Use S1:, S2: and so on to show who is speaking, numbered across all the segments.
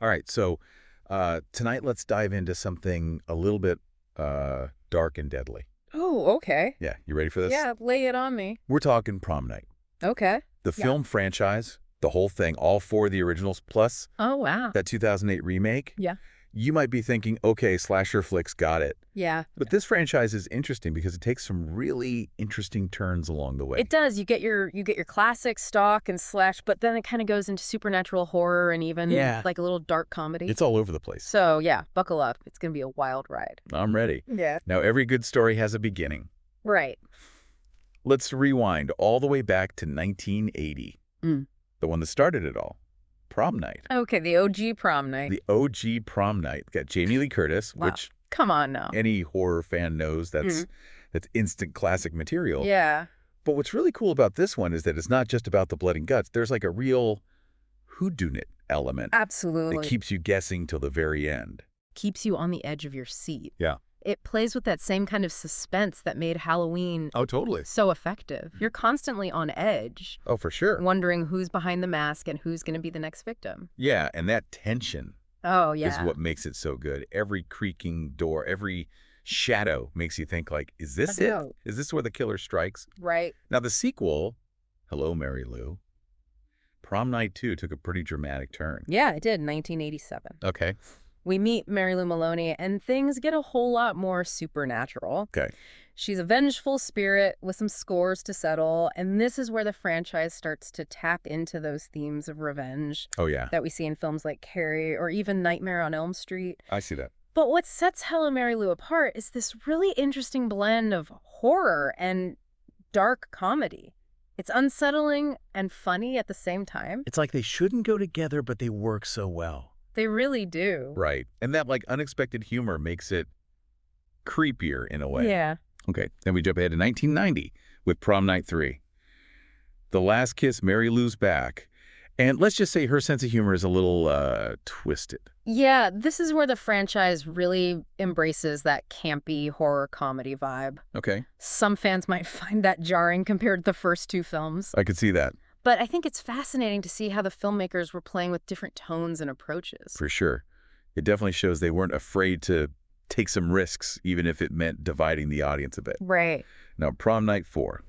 S1: All right, so tonight let's dive into something a little bit dark and deadly.
S2: Oh, okay.
S1: Yeah, you ready for this?
S2: Yeah, lay it on me.
S1: We're talking Prom Night.
S2: Okay.
S1: The
S2: Yeah.
S1: film franchise, the whole thing, all four of the originals, plus
S2: Oh, wow.
S1: that 2008 remake.
S2: Yeah.
S1: You might be thinking, okay, slasher flicks, got it.
S2: Yeah.
S1: But this franchise is interesting because it takes some really interesting turns along the way.
S2: It does. You get your classic stock and slash, but then it kind of goes into supernatural horror and even
S1: Yeah.
S2: like a little dark comedy.
S1: It's all over the place.
S2: So, yeah, buckle up. It's going to be a wild ride.
S1: I'm ready.
S2: Yeah.
S1: Now, every good story has a beginning.
S2: Right.
S1: Let's rewind all the way back to 1980.
S2: Mm.
S1: The one that started it all. Prom Night.
S2: Okay, the OG prom night.
S1: The OG Prom Night. Got Jamie Lee Curtis,
S2: Wow.
S1: which
S2: Come on now.
S1: any horror fan knows that's instant classic material.
S2: Yeah.
S1: But what's really cool about this one is that it's not just about the blood and guts. There's like a real whodunit element
S2: Absolutely.
S1: that keeps you guessing till the very end.
S2: Keeps you on the edge of your seat.
S1: Yeah.
S2: It plays with that same kind of suspense that made Halloween
S1: Oh, totally.
S2: so effective. You're constantly on edge,
S1: Oh, for sure.
S2: wondering who's behind the mask and who's going to be the next victim.
S1: Yeah, and that tension
S2: Oh,
S1: is
S2: yeah.
S1: what makes it so good. Every creaking door, every shadow makes you think like, is this
S2: I
S1: it?
S2: know.
S1: Is this where the killer strikes?
S2: Right.
S1: Now, the sequel, Hello, Mary Lou, Prom Night 2 took a pretty dramatic turn.
S2: Yeah, it did, 1987.
S1: Okay.
S2: We meet Mary Lou Maloney, and things get a whole lot more supernatural.
S1: Okay.
S2: She's a vengeful spirit with some scores to settle, and this is where the franchise starts to tap into those themes of revenge
S1: Oh, yeah.
S2: that we see in films like Carrie or even Nightmare on Elm Street.
S1: I see that.
S2: But what sets Hello, Mary Lou apart is this really interesting blend of horror and dark comedy. It's unsettling and funny at the same time.
S1: It's like they shouldn't go together, but they work so well.
S2: They really do.
S1: Right. And that like unexpected humor makes it creepier in a way.
S2: Yeah.
S1: Okay. Then we jump ahead to 1990 with Prom Night 3. The Last Kiss, Mary Lou's back. And let's just say her sense of humor is a little twisted.
S2: Yeah, this is where the franchise really embraces that campy horror comedy vibe.
S1: Okay.
S2: Some fans might find that jarring compared to the first two films.
S1: I could see that.
S2: But I think it's fascinating to see how the filmmakers were playing with different tones and approaches.
S1: For sure. It definitely shows they weren't afraid to take some risks, even if it meant dividing the audience a bit.
S2: Right.
S1: Now, Prom Night 4,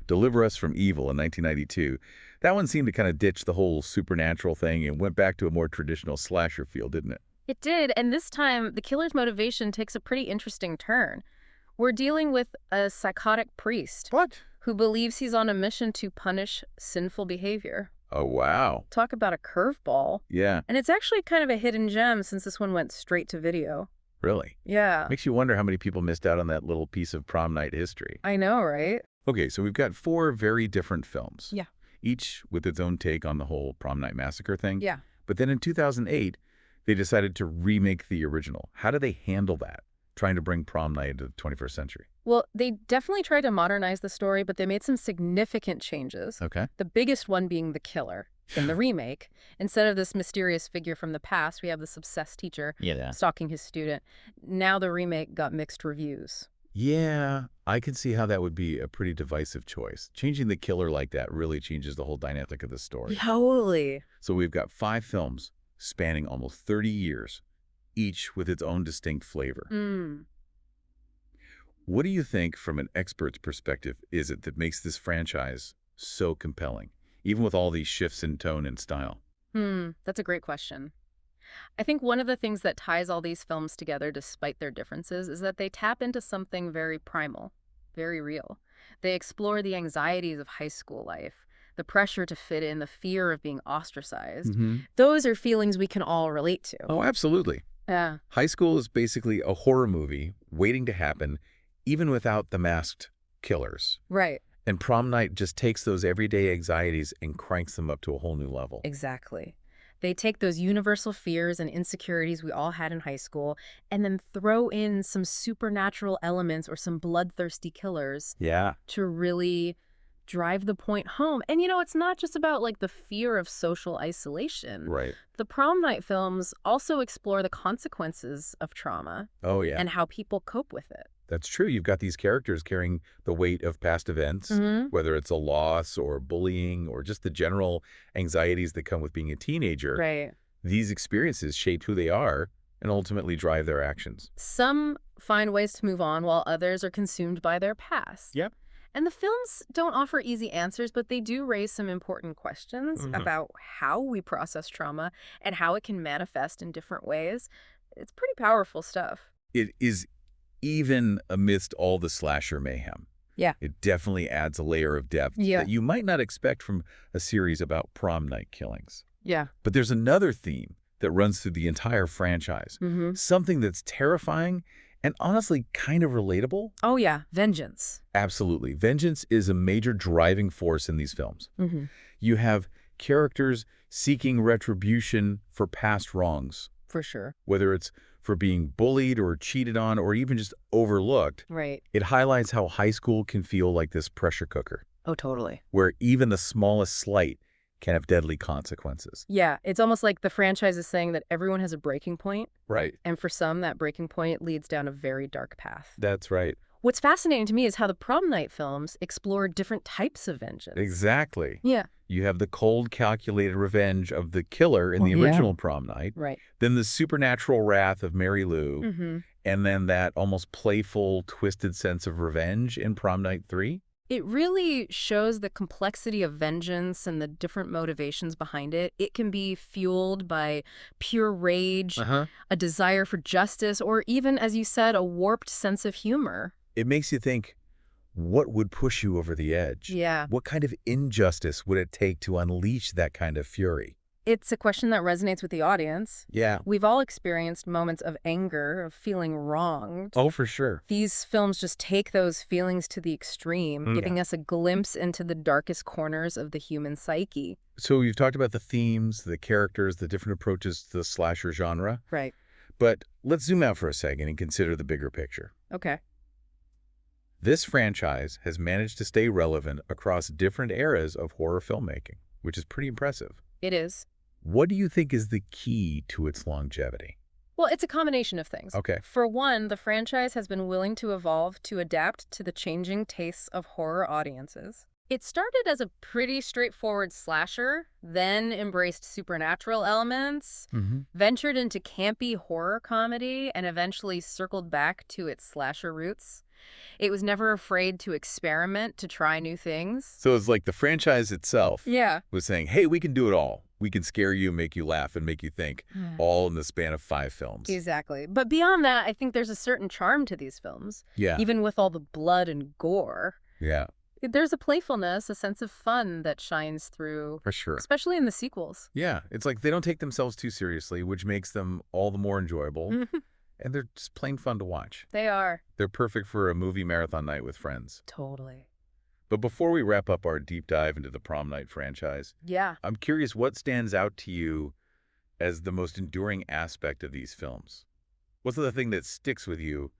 S1: Deliver Us from Evil in 1992. That one seemed to kind of ditch the whole supernatural thing and went back to a more traditional slasher feel, didn't it?
S2: It did, and this time, the killer's motivation takes a pretty interesting turn. We're dealing with a psychotic priest
S1: What?
S2: who believes he's on a mission to punish sinful behavior.
S1: Oh, wow.
S2: Talk about a curveball.
S1: Yeah,
S2: And it's actually kind of a hidden gem since this one went straight to video.
S1: really.
S2: Yeah.
S1: Makes you wonder how many people missed out on that little piece of prom night history.
S2: I know, right?
S1: Okay, so we've got four very different films.
S2: Yeah.
S1: Each with its own take on the whole prom night massacre thing.
S2: Yeah.
S1: But then in 2008, they decided to remake the original. How do they handle that, trying to bring prom night into the 21st century?
S2: Well, they definitely tried to modernize the story, but they made some significant changes.
S1: Okay.
S2: The biggest one being the killer. In the remake, instead of this mysterious figure from the past, we have this obsessed teacher
S1: Yeah.
S2: stalking his student. Now the remake got mixed reviews.
S1: Yeah, I can see how that would be a pretty divisive choice. Changing the killer like that really changes the whole dynamic of the story.
S2: Totally.
S1: So we've got 5 films spanning almost 30 years, each with its own distinct flavor. What do you think, from an expert's perspective, is it that makes this franchise so compelling, even with all these shifts in tone and style?
S2: That's a great question. I think one of the things that ties all these films together, despite their differences, is that they tap into something very primal, very real. They explore the anxieties of high school life, the pressure to fit in, the fear of being ostracized. Those are feelings we can all relate to.
S1: Oh, absolutely.
S2: Yeah.
S1: High school is basically a horror movie waiting to happen, even without the masked killers.
S2: Right.
S1: And Prom Night just takes those everyday anxieties and cranks them up to a whole new level.
S2: Exactly. They take those universal fears and insecurities we all had in high school and then throw in some supernatural elements or some bloodthirsty killers
S1: Yeah.
S2: to really drive the point home. And it's not just about like the fear of social isolation.
S1: Right.
S2: The Prom Night films also explore the consequences of trauma
S1: Oh, yeah.
S2: and how people cope with it.
S1: That's true. You've got these characters carrying the weight of past events, whether it's a loss or bullying or just the general anxieties that come with being a teenager.
S2: Right.
S1: These experiences shape who they are and ultimately drive their actions.
S2: Some find ways to move on while others are consumed by their past.
S1: Yep.
S2: And the films don't offer easy answers, but they do raise some important questions about how we process trauma and how it can manifest in different ways. It's pretty powerful stuff.
S1: It is even amidst all the slasher mayhem.
S2: Yeah.
S1: It definitely adds a layer of depth
S2: Yeah.
S1: that you might not expect from a series about prom night killings.
S2: Yeah.
S1: But there's another theme that runs through the entire franchise. Something that's terrifying and honestly kind of relatable.
S2: Oh, yeah. Vengeance.
S1: Absolutely. Vengeance is a major driving force in these films. You have characters seeking retribution for past wrongs,
S2: For sure.
S1: whether it's for being bullied or cheated on or even just overlooked.
S2: Right.
S1: It highlights how high school can feel like this pressure cooker,
S2: Oh, totally.
S1: where even the smallest slight can have deadly consequences.
S2: Yeah. It's almost like the franchise is saying that everyone has a breaking point,
S1: Right.
S2: and for some, that breaking point leads down a very dark path.
S1: That's right.
S2: What's fascinating to me is how the prom night films explore different types of vengeance.
S1: Exactly.
S2: Yeah.
S1: You have the cold, calculated revenge of the killer in the
S2: Yeah.
S1: original prom night,
S2: Right.
S1: then the supernatural wrath of Mary Lou, and then that almost playful, twisted sense of revenge in Prom Night 3.
S2: It really shows the complexity of vengeance and the different motivations behind it. It can be fueled by pure rage, a desire for justice, or even, as you said, a warped sense of humor.
S1: It makes you think, what would push you over the edge?
S2: Yeah.
S1: What kind of injustice would it take to unleash that kind of fury?
S2: It's a question that resonates with the audience.
S1: Yeah.
S2: We've all experienced moments of anger, of feeling wronged.
S1: Oh, for sure.
S2: These films just take those feelings to the extreme, giving us a glimpse into the darkest corners of the human psyche.
S1: So you've talked about the themes, the characters, the different approaches to the slasher genre.
S2: Right.
S1: But let's zoom out for a second and consider the bigger picture.
S2: Okay.
S1: This franchise has managed to stay relevant across different eras of horror filmmaking, which is pretty impressive.
S2: It is.
S1: What do you think is the key to its longevity?
S2: Well, it's a combination of things.
S1: Okay.
S2: For one, the franchise has been willing to evolve to adapt to the changing tastes of horror audiences. It started as a pretty straightforward slasher, then embraced supernatural elements, ventured into campy horror comedy, and eventually circled back to its slasher roots. It was never afraid to experiment, to try new things.
S1: So it's like the franchise itself
S2: Yeah.
S1: was saying, hey, we can do it all. We can scare you, make you laugh, and make you think, all in the span of 5 films.
S2: Exactly. But beyond that, I think there's a certain charm to these films.
S1: Yeah.
S2: Even with all the blood and gore.
S1: Yeah,
S2: There's a playfulness, a sense of fun that shines through,
S1: for sure.
S2: especially in the sequels.
S1: Yeah, it's like they don't take themselves too seriously, which makes them all the more enjoyable. And they're just plain fun to watch.
S2: They are.
S1: They're perfect for a movie marathon night with friends.
S2: Totally.
S1: But before we wrap up our deep dive into the Prom Night franchise,
S2: Yeah.
S1: I'm curious what stands out to you as the most enduring aspect of these films? What's the thing that sticks with you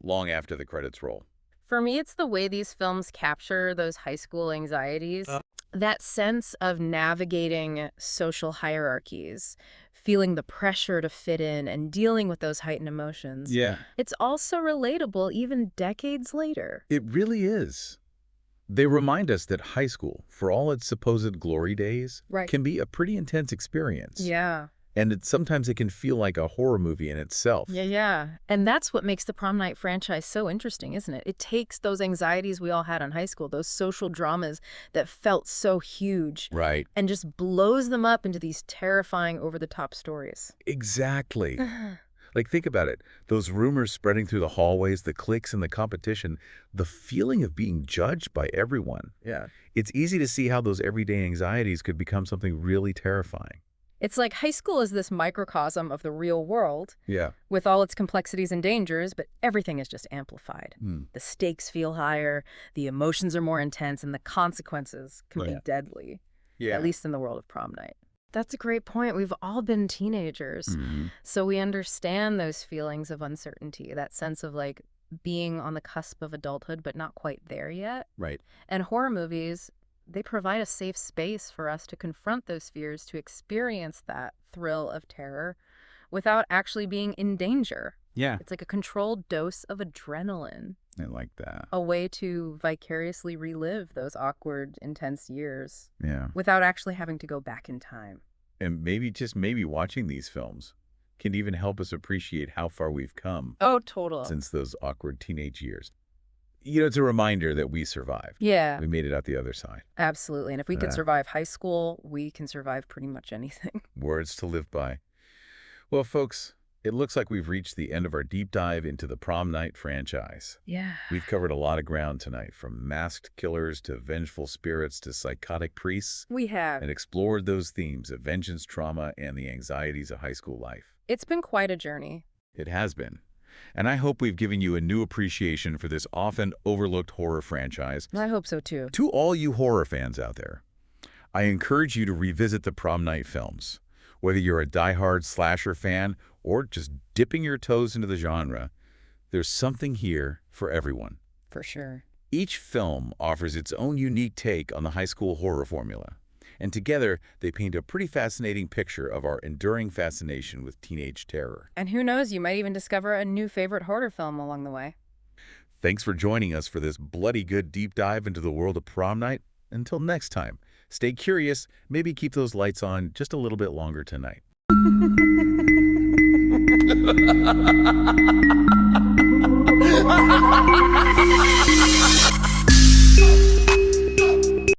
S1: long after the credits roll?
S2: For me, it's the way these films capture those high school anxieties. That sense of navigating social hierarchies, feeling the pressure to fit in, and dealing with those heightened emotions.
S1: Yeah.
S2: It's also relatable even decades later.
S1: It really is. They remind us that high school, for all its supposed glory days,
S2: Right.
S1: can be a pretty intense experience.
S2: Yeah.
S1: And sometimes it can feel like a horror movie in itself.
S2: Yeah. And that's what makes the Prom Night franchise so interesting, isn't it? It takes those anxieties we all had in high school, those social dramas that felt so huge,
S1: Right.
S2: and just blows them up into these terrifying, over-the-top stories.
S1: Exactly. Like, think about it. Those rumors spreading through the hallways, the cliques and the competition, the feeling of being judged by everyone.
S2: Yeah.
S1: It's easy to see how those everyday anxieties could become something really terrifying.
S2: It's like high school is this microcosm of the real world
S1: Yeah.
S2: with all its complexities and dangers, but everything is just amplified. The stakes feel higher, the emotions are more intense, and the consequences can be deadly, at least in the world of Prom Night. That's a great point. We've all been teenagers, so we understand those feelings of uncertainty, that sense of like being on the cusp of adulthood but not quite there yet.
S1: Right.
S2: And horror movies, they provide a safe space for us to confront those fears, to experience that thrill of terror without actually being in danger.
S1: Yeah.
S2: It's like a controlled dose of adrenaline,
S1: I like that.
S2: a way to vicariously relive those awkward, intense years
S1: Yeah.
S2: without actually having to go back in time.
S1: And maybe, just maybe, watching these films can even help us appreciate how far we've come
S2: Oh, total.
S1: since those awkward teenage years. You know, it's a reminder that we survived.
S2: Yeah,
S1: We made it out the other side.
S2: absolutely. And if we could
S1: Uh,
S2: survive high school, we can survive pretty much anything.
S1: Words to live by. Well, folks, it looks like we've reached the end of our deep dive into the Prom Night franchise.
S2: Yeah.
S1: We've covered a lot of ground tonight, from masked killers to vengeful spirits to psychotic priests,
S2: We have.
S1: and explored those themes of vengeance, trauma, and the anxieties of high school life.
S2: It's been quite a journey.
S1: It has been. And I hope we've given you a new appreciation for this often overlooked horror franchise.
S2: I hope so, too.
S1: To all you horror fans out there, I encourage you to revisit the Prom Night films. Whether you're a diehard slasher fan or just dipping your toes into the genre, there's something here for everyone.
S2: For sure.
S1: Each film offers its own unique take on the high school horror formula, and together they paint a pretty fascinating picture of our enduring fascination with teenage terror.
S2: And who knows, you might even discover a new favorite horror film along the way.
S1: Thanks for joining us for this bloody good deep dive into the world of Prom Night. Until next time, stay curious, maybe keep those lights on just a little bit longer tonight.